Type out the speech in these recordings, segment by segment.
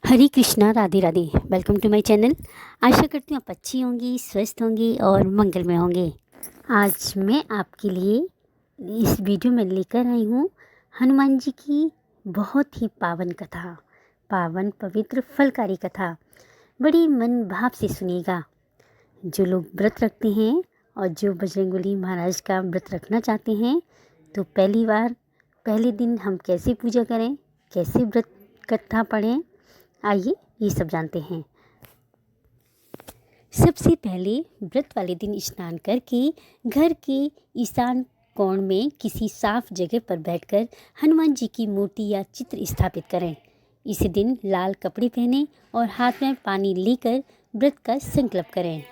Hare Krishna, Radhe Radhe. Welcome to my channel. आशा करती हूँ आप अच्छी होंगी, स्वस्थ होंगी और मंगल में होंगे। आज मैं आपके लिए इस वीडियो में लेकर आई हूँ हनुमान जी की बहुत ही पावन कथा, पावन पवित्र फलकारी कथा। बड़ी मन भाव से सुनिएगा। जो लोग व्रत रखते हैं और जो बजरंगबली महाराज का व्रत रखना चाहते हैं, तो पहले दिन हम कैसे पूजा करें, कैसे व्रत कथा पढ़ें, आइए ये सब जानते हैं। सबसे पहले व्रत वाले दिन स्नान करके घर के ईशान कोण में किसी साफ जगह पर बैठकर हनुमान जी की मूर्ति या चित्र स्थापित करें। इस दिन लाल कपड़े पहने और हाथ में पानी लेकर व्रत का संकल्प करें।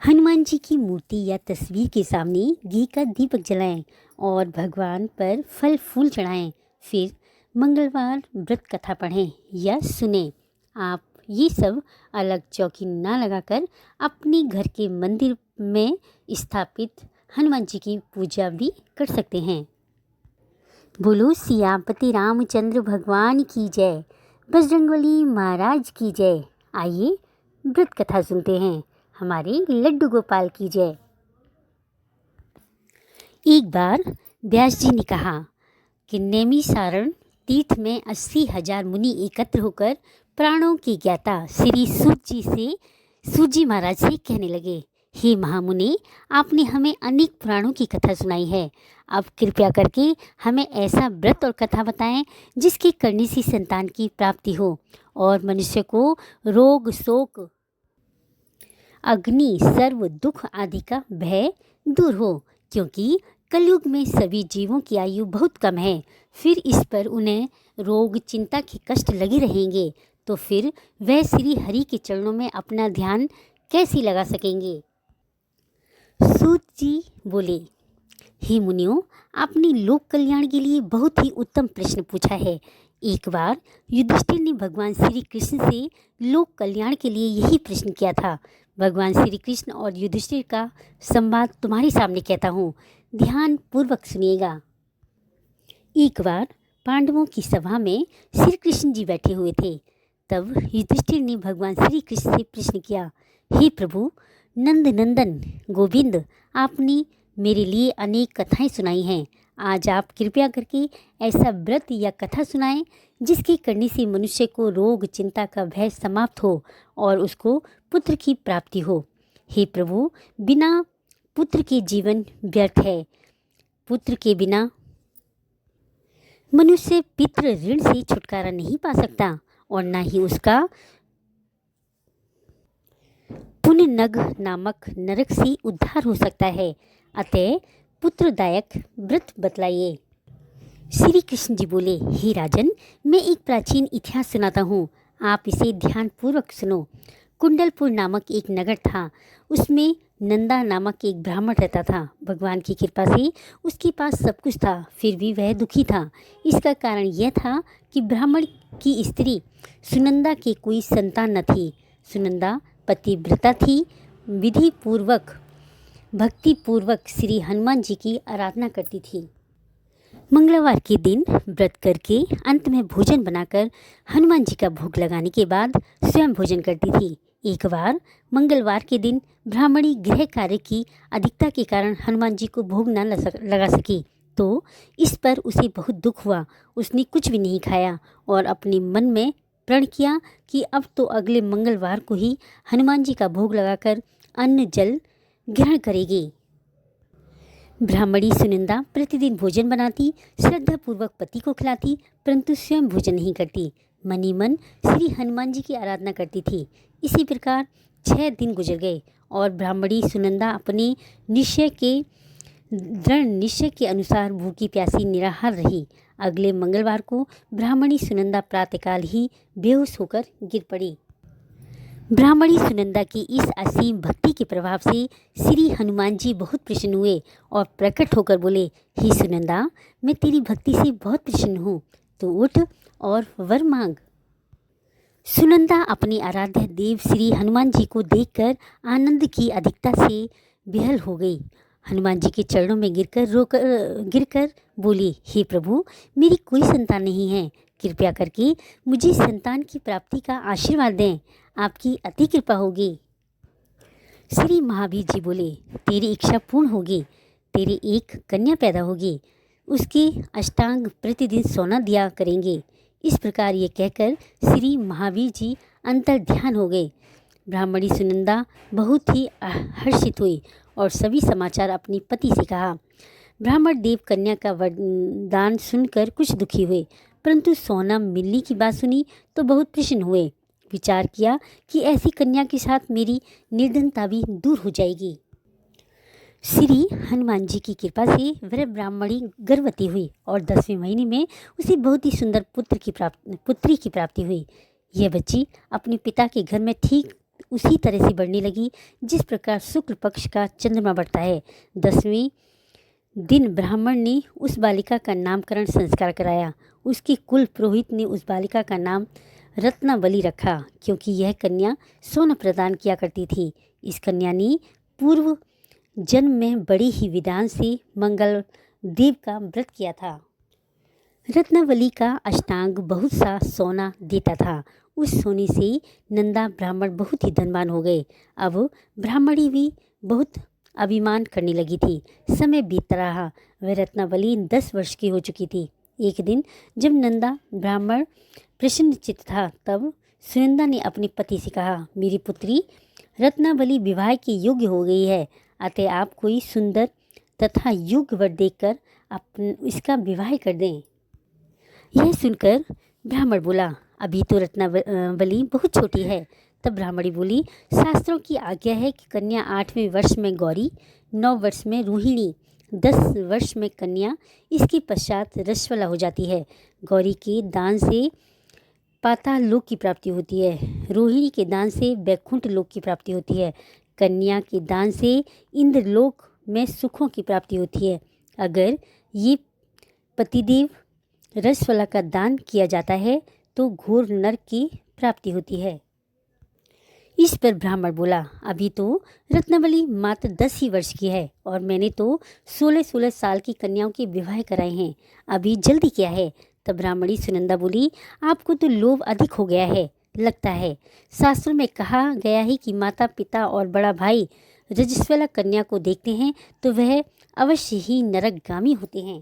हनुमान जी की मूर्ति या तस्वीर के सामने घी का दीपक जलाएं और भगवान पर फल फूल चढ़ाएं। फिर मंगलवार व्रत कथा पढ़ें या सुनें। आप ये सब अलग चौकी ना लगाकर अपने घर के मंदिर में स्थापित हनुमान जी की पूजा भी कर सकते हैं। बोलो सियापति रामचंद्र भगवान की जय, बजरंगबली महाराज की जय। आइए व्रत कथा सुनते हैं। हमारे लड्डू गोपाल की जय। एक बार व्यास जी ने कहा कि नैमिषारण्य तीर्थ में 80,000 मुनि एकत्र होकर प्राणों के ज्ञाता श्री सूत जी महाराज से कहने लगे, हे महामुनि, आपने हमें अनेक पुराणों की कथा सुनाई है। अब कृपया करके हमें ऐसा व्रत और कथा बताएं जिसके करने से संतान की प्राप्ति हो और मनुष्य को रोग शोक अग्नि सर्व दुख आदि का भय दूर हो, क्योंकि कलयुग में सभी जीवों की आयु बहुत कम है। फिर इस पर उन्हें रोग चिंता के कष्ट लगे रहेंगे, तो फिर वह श्री हरि के चरणों में अपना ध्यान कैसे लगा सकेंगे। सूत जी बोले, हे मुनियों, आपने लोक कल्याण के लिए बहुत ही उत्तम प्रश्न पूछा है। एक बार युधिष्ठिर ने भगवान श्री कृष्ण से लोक कल्याण के लिए यही प्रश्न किया था। भगवान श्री कृष्ण और युधिष्ठिर का संवाद तुम्हारे सामने कहता हूँ, ध्यान पूर्वक सुनिएगा। एक बार पांडवों की सभा में श्री कृष्ण जी बैठे हुए थे। तब युधिष्ठिर ने भगवान श्री कृष्ण से प्रश्न किया, हे प्रभु नंद नंदन गोविंद, आपने मेरे लिए अनेक कथाएं सुनाई हैं। आज आप कृपया करके ऐसा व्रत या कथा सुनाएं जिसके करने से मनुष्य को रोग चिंता का भय समाप्त हो और उसको पुत्र की प्राप्ति हो। हे प्रभु, बिना पुत्र के जीवन व्यर्थ है। पुत्र के बिना मनुष्य पितृ ऋण से छुटकारा नहीं पा सकता और न ही उसका पुण्यनग नामक नरक से उद्धार हो सकता है। अतः पुत्रदायक व्रत बतलाइए। श्री कृष्ण जी बोले, हे राजन, मैं एक प्राचीन इतिहास सुनाता हूँ, आप इसे ध्यानपूर्वक सुनो। कुंडलपुर नामक एक नगर था। उसमें नंदा नामक एक ब्राह्मण रहता था। भगवान की कृपा से उसके पास सब कुछ था, फिर भी वह दुखी था। इसका कारण यह था कि ब्राह्मण की स्त्री सुनंदा के कोई संतान न थी। सुनंदा पतिव्रता थी, विधि पूर्वक भक्ति पूर्वक श्री हनुमान जी की आराधना करती थी। मंगलवार के दिन व्रत करके अंत में भोजन बनाकर हनुमान जी का भोग लगाने के बाद स्वयं भोजन करती थी। एक बार मंगलवार के दिन ब्राह्मणी गृह कार्य की अधिकता के कारण हनुमान जी को भोग न लगा सकी, तो इस पर उसे बहुत दुख हुआ। उसने कुछ भी नहीं खाया और अपने मन में प्रण किया कि अब तो अगले मंगलवार को ही हनुमान जी का भोग लगाकर अन्न जल ग्रहण करेगी। ब्राह्मणी सुनंदा प्रतिदिन भोजन बनाती, श्रद्धापूर्वक पति को खिलाती, परंतु स्वयं भोजन नहीं करती। मनी मन श्री हनुमान जी की आराधना करती थी। इसी प्रकार 6 दिन गुजर गए और ब्राह्मणी सुनंदा अपने दृढ़ निश्चय के अनुसार भूखी प्यासी निराहार रही। अगले मंगलवार को ब्राह्मणी सुनंदा प्रातःकाल ही बेहोश होकर गिर पड़ी। ब्राह्मणी सुनंदा की इस असीम भक्ति के प्रभाव से श्री हनुमान जी बहुत प्रसन्न हुए और प्रकट होकर बोले, हे सुनंदा, मैं तेरी भक्ति से बहुत प्रसन्न हूँ, तो उठ और वर मांग। सुनंदा अपने आराध्य देव श्री हनुमान जी को देखकर आनंद की अधिकता से बेहाल हो गई। हनुमान जी के चरणों में गिरकर बोली, हे प्रभु, मेरी कोई संतान नहीं है, कृपया करके मुझे संतान की प्राप्ति का आशीर्वाद दें, आपकी अति कृपा होगी। श्री महावीर जी बोले, तेरी इच्छा पूर्ण होगी, तेरी एक कन्या पैदा होगी, उसके अष्टांग प्रतिदिन सोना दिया करेंगे। इस प्रकार ये कहकर श्री महावीर जी अंतर ध्यान हो गए। ब्राह्मणी सुनंदा बहुत ही हर्षित हुई और सभी समाचार अपनी पति से कहा। ब्राह्मण देव कन्या का वरदान सुनकर कुछ दुखी हुए, परंतु सोना मिलने की बात सुनी तो बहुत प्रसन्न हुए। विचार किया कि ऐसी कन्या के साथ मेरी निर्धनता भी दूर हो जाएगी। श्री हनुमान जी की कृपा से वह ब्राह्मणी गर्भवती हुई और 10वें महीने में उसे बहुत ही सुंदर पुत्री की प्राप्ति हुई। यह बच्ची अपने पिता के घर में ठीक उसी तरह से बढ़ने लगी जिस प्रकार शुक्ल पक्ष का चंद्रमा बढ़ता है। 10वें दिन ब्राह्मण ने उस बालिका का नामकरण संस्कार कराया। उसके कुल पुरोहित ने उस बालिका का नाम रत्नावली रखा, क्योंकि यह कन्या सोना प्रदान किया करती थी। इस कन्या ने पूर्व जन्म में बड़े ही विधान से मंगल देव का व्रत किया था। रत्नावली का अष्टांग बहुत सा सोना देता था। उस सोने से नंदा ब्राह्मण बहुत ही धनवान हो गए। अब ब्राह्मणी भी बहुत अभिमान करने लगी थी। समय बीतता रहा, वह रत्नावली 10 वर्ष की हो चुकी थी। एक दिन जब नंदा ब्राह्मण प्रसन्नचित्त था, तब सुनंदा ने अपने पति से कहा, मेरी पुत्री रत्नावली विवाह के योग्य हो गई है, अतः आप कोई सुंदर तथा योग्य वर देखकर इसका विवाह कर दें। यह सुनकर ब्राह्मण बोला, अभी तो रत्नावली बहुत छोटी है। तब ब्राह्मणी बोली, शास्त्रों की आज्ञा है कि कन्या 8वें वर्ष में गौरी, 9 वर्ष में रोहिणी, 10 वर्ष में कन्या, इसके पश्चात रसवला हो जाती है। गौरी के दान से पाताल लोक की प्राप्ति होती है, रोहिणी के दान से वैकुंठ लोक की प्राप्ति होती है, कन्या के दान से इंद्रलोक में सुखों की प्राप्ति होती है। अगर ये पतिदेव रसवला का दान किया जाता है तो घोर नरक की प्राप्ति होती है। इस पर ब्राह्मण बोला, अभी तो रत्नावली मात्र 10 ही वर्ष की है और मैंने तो 16-16 साल की कन्याओं के विवाह कराए हैं, अभी जल्दी क्या है। तब ब्राह्मणी सुनंदा बोली, आपको तो लोभ अधिक हो गया है लगता है। शास्त्रों में कहा गया है कि माता पिता और बड़ा भाई रजस्वला कन्या को देखते हैं तो वह अवश्य ही नरकगामी होते हैं।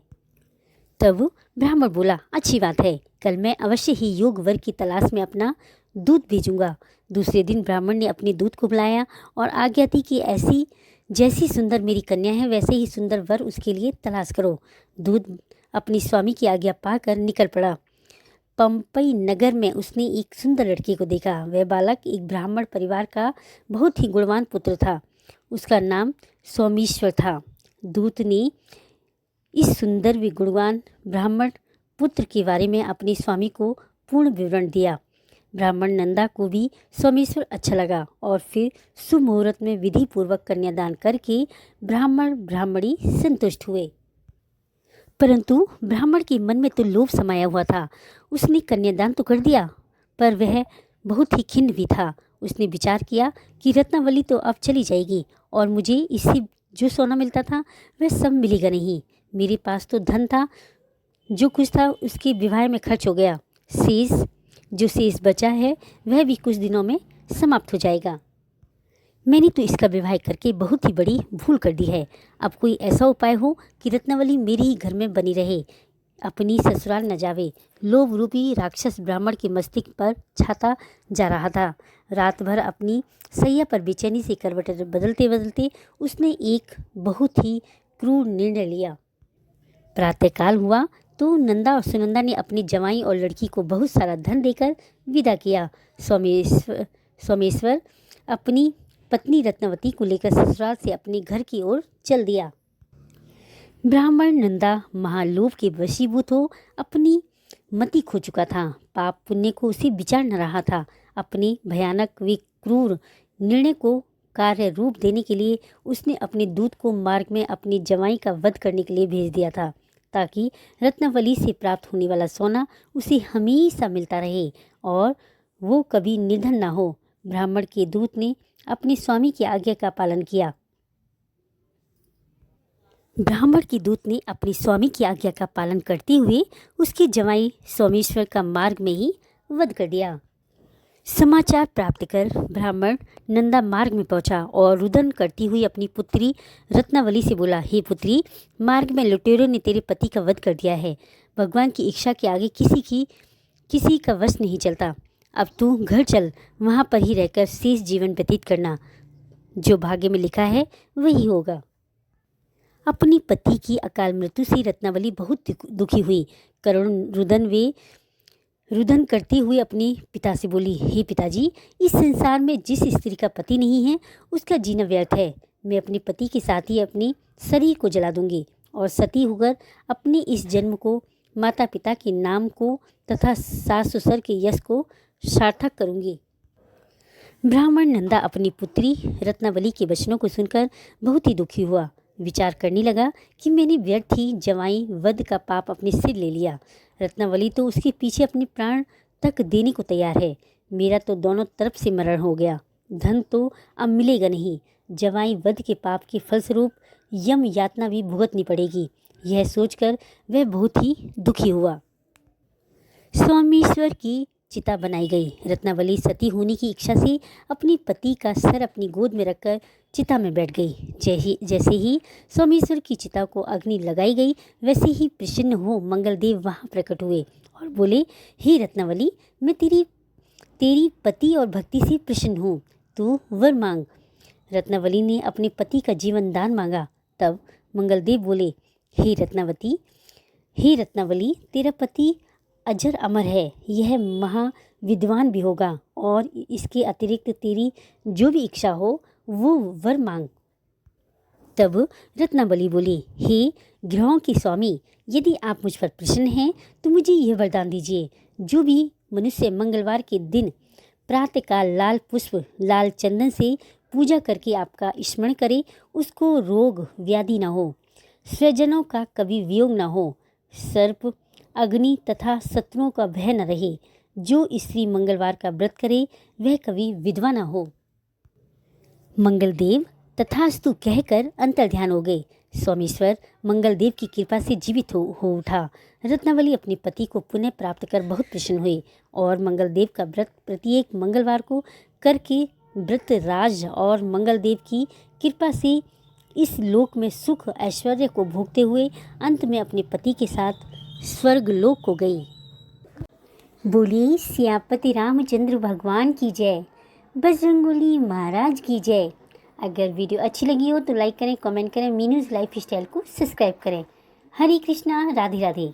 तब ब्राह्मण बोला, अच्छी बात है, कल मैं अवश्य ही योग वर की तलाश में अपना दूध भेजूंगा। दूसरे दिन ब्राह्मण ने अपने दूध को बुलाया और आज्ञा दी कि ऐसी जैसी सुंदर मेरी कन्या है वैसे ही सुंदर वर उसके लिए तलाश करो। दूध अपनी स्वामी की आज्ञा पाकर निकल पड़ा। पंपई नगर में उसने एक सुंदर लड़की को देखा। वह बालक एक ब्राह्मण परिवार का बहुत ही गुणवान पुत्र था। उसका नाम सोमेश्वर था। दूत ने इस सुंदर व गुणवान ब्राह्मण पुत्र के बारे में अपने स्वामी को पूर्ण विवरण दिया। ब्राह्मण नंदा को भी सोमेश्वर अच्छा लगा और फिर सुमुहूर्त में विधि पूर्वक कन्यादान करके ब्राह्मण ब्राह्मणी संतुष्ट हुए। परंतु ब्राह्मण के मन में तो लोभ समाया हुआ था। उसने कन्यादान तो कर दिया, पर वह बहुत ही खिन्न भी था। उसने विचार किया कि रत्नावली तो अब चली जाएगी और मुझे इससे जो सोना मिलता था वह सब मिलेगा नहीं। मेरे पास तो धन था, जो कुछ था उसके विवाह में खर्च हो गया। जो शेष बचा है वह भी कुछ दिनों में समाप्त हो जाएगा। मैंने तो इसका विवाह करके बहुत ही बड़ी भूल कर दी है। अब कोई ऐसा उपाय हो कि रत्नावली मेरे ही घर में बनी रहे, अपनी ससुराल न जावे। लोभ रूपी राक्षस ब्राह्मण के मस्तिष्क पर छाता जा रहा था। रात भर अपनी सैया पर बेचैनी से करवट बदलते बदलते उसने एक बहुत ही क्रूर निर्णय लिया। प्रातःकाल हुआ तो नंदा और सुनंदा ने अपनी जवाई और लड़की को बहुत सारा धन देकर विदा किया। सोमेश्वर अपनी पत्नी रत्नावती को लेकर ससुराल से अपने घर की ओर चल दिया। ब्राह्मण नंदा महालोभ के वशीभूत हो अपनी मति खो चुका था। पाप पुण्य को उसे विचार न रहा था। अपने भयानक व क्रूर निर्णय को कार्य रूप देने के लिए उसने अपने दूत को मार्ग में अपनी जवाई का वध करने के लिए भेज दिया था, ताकि रत्नावली से प्राप्त होने वाला सोना उसे हमेशा मिलता रहे और वो कभी निर्धन न हो। ब्राह्मण के दूत ने अपने स्वामी की आज्ञा का पालन किया। ब्राह्मण की दूत ने अपनी स्वामी की आज्ञा का पालन करते हुए उसके जवाई सोमेश्वर का मार्ग में ही वध कर दिया। समाचार प्राप्त कर ब्राह्मण नंदा मार्ग में पहुंचा और रुदन करती हुई अपनी पुत्री रत्नावली से बोला, हे पुत्री, मार्ग में लुटेरों ने तेरे पति का वध कर दिया है। भगवान की इच्छा के आगे किसी का वश नहीं चलता। अब तू घर चल, वहाँ पर ही रहकर शेष जीवन व्यतीत करना। जो भाग्य में लिखा है वही होगा। अपनी पति की अकाल मृत्यु से रत्नावली बहुत दुखी हुई। करुण रुदन करते हुए अपने पिता से बोली, हे पिताजी, इस संसार में जिस स्त्री का पति नहीं है उसका जीना व्यर्थ है। मैं अपने पति के साथ ही अपने शरीर को जला दूंगी और सती होकर अपने इस जन्म को, माता पिता के नाम को तथा सास ससुर के यश को सार्थक करूंगी। ब्राह्मण नंदा अपनी पुत्री रत्नावली के वचनों को सुनकर बहुत ही दुखी हुआ। विचार करने लगा कि मैंने व्यर्थ ही जवाई वध का पाप अपने सिर ले लिया। रत्नावली तो उसके पीछे अपने प्राण तक देने को तैयार है। मेरा तो दोनों तरफ से मरण हो गया। धन तो अब मिलेगा नहीं। जवाई वध के पाप के फलस्वरूप यम यातना भी भुगतनी पड़ेगी। यह सोचकर वह बहुत ही दुखी हुआ। सोमेश्वर की चिता बनाई गई। रत्नावली सती होने की इच्छा से अपने पति का सर अपनी गोद में रखकर चिता में बैठ गई। जैसे ही सोमेश्वर की चिता को अग्नि लगाई गई, वैसे ही प्रसन्न हो मंगलदेव वहाँ प्रकट हुए और बोले, हे रत्नावली, मैं तेरी पति और भक्ति से प्रसन्न हूँ। तू वर मांग। रत्नावली ने अपने पति का जीवन दान मांगा। तब मंगलदेव बोले, हे रत्नावली, तेरा पति अजर अमर है। यह महाविद्वान भी होगा और इसके अतिरिक्त तेरी जो भी इच्छा हो वो वर मांग। तब रत्नावली बोली, हे ग्रहों के स्वामी, यदि आप मुझ पर प्रसन्न हैं तो मुझे यह वरदान दीजिए, जो भी मनुष्य मंगलवार के दिन प्रातःकाल लाल पुष्प लाल चंदन से पूजा करके आपका स्मरण करे, उसको रोग व्याधि न हो, स्वजनों का कभी वियोग न हो, सर्प अग्नि तथा शत्रुओं का भय न रहे। जो स्त्री मंगलवार का व्रत करे वह कभी विधवा न हो। मंगलदेव तथास्तु कहकर अंतर्ध्यान हो गए। सोमेश्वर मंगलदेव की कृपा से जीवित हो उठा। रत्नावली अपने पति को पुनः प्राप्त कर बहुत प्रसन्न हुई और मंगलदेव का व्रत प्रत्येक मंगलवार को करके व्रत राज और मंगलदेव की कृपा से इस लोक में सुख ऐश्वर्य को भोगते हुए अंत में अपने पति के साथ स्वर्ग लोक को गई। बोलिए सियापति रामचंद्र भगवान की जय, बजरंगबली महाराज की जय। अगर वीडियो अच्छी लगी हो तो लाइक करें, कमेंट करें, मीनूज़ लाइफ स्टाइल को सब्सक्राइब करें। हरे कृष्णा, राधे राधे।